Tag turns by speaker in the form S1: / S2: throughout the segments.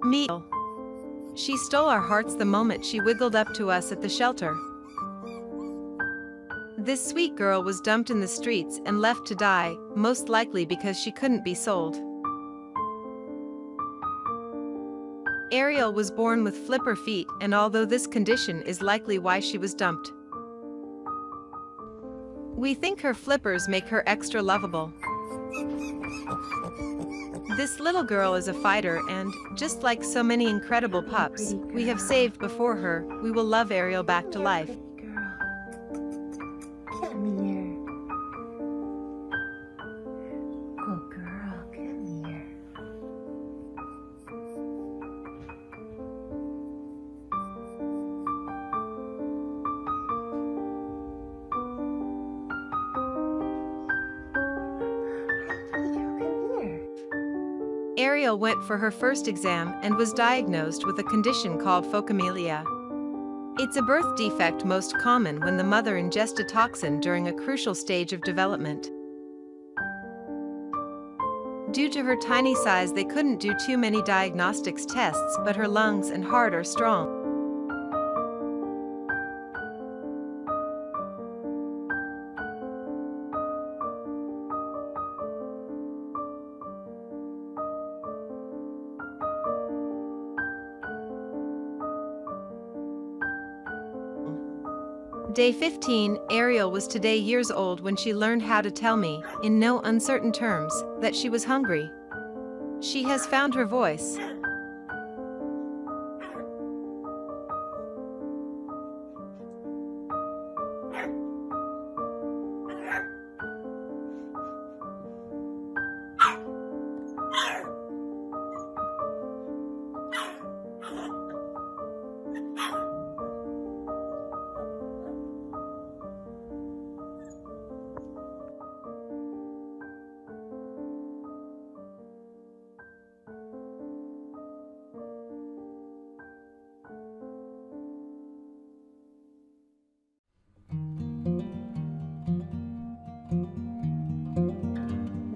S1: Me. She stole our hearts the moment she wiggled up to us at the shelter. This sweet girl was dumped in the streets and left to die, most likely because she couldn't be sold. Ariel was born with flipper feet, and although this condition is likely why she was dumped, we think her flippers make her extra lovable. This little girl is a fighter and, just like so many incredible pups we have saved before her, we will love Ariel back to life.
S2: Come here. Good girl, come here.
S1: Ariel went for her first exam and was diagnosed with a condition called phocomelia. It's a birth defect most common when the mother ingests a toxin during a crucial stage of development. Due to her tiny size, they couldn't do too many diagnostics tests, but her lungs and heart are strong. Day 15, Ariel was today years old when she learned how to tell me, in no uncertain terms, that she was hungry. She has found her voice.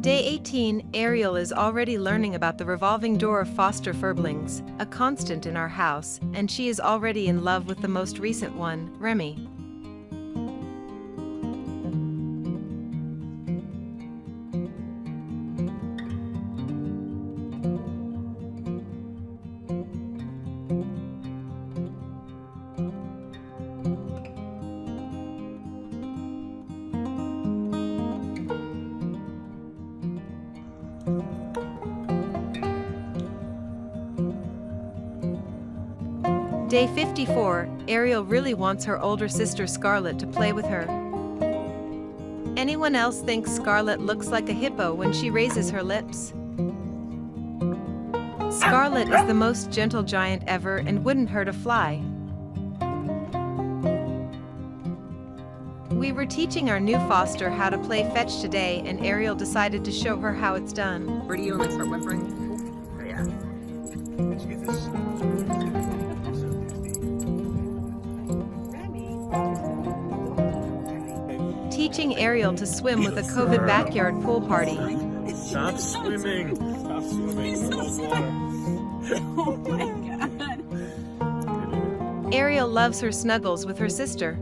S1: Day 18, Ariel is already learning about the revolving door of foster furblings, a constant in our house, and she is already in love with the most recent one, Remy. Day 54, Ariel really wants her older sister Scarlett to play with her. Anyone else thinks Scarlett looks like a hippo when she raises her lips? Scarlett is the most gentle giant ever and wouldn't hurt a fly. We were teaching our new foster how to play fetch today, and Ariel decided to show her how it's done.
S3: Where do you like start whimpering? Oh yeah. Let's get this.
S1: Teaching Ariel to swim with a COVID backyard pool party.
S3: Stop swimming! Stop swimming!
S4: Oh my god.
S1: Ariel loves her snuggles with her sister.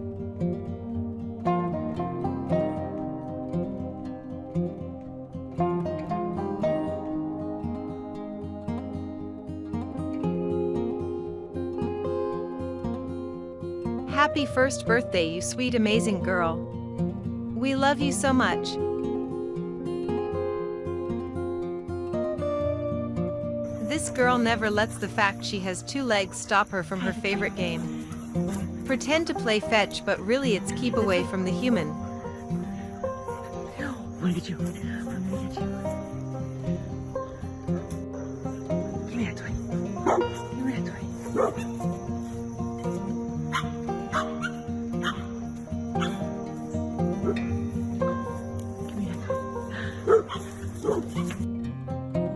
S1: Happy first birthday, you sweet amazing girl. We love you so much. This girl never lets the fact she has 2 legs stop her from her favorite game. Pretend to play fetch, but really it's keep away from the human.
S3: I'm gonna get you. I'm gonna get you. Give me that toy. Give me that toy.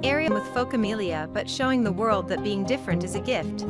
S1: Ariel with phocomelia, but showing the world that being different is a gift.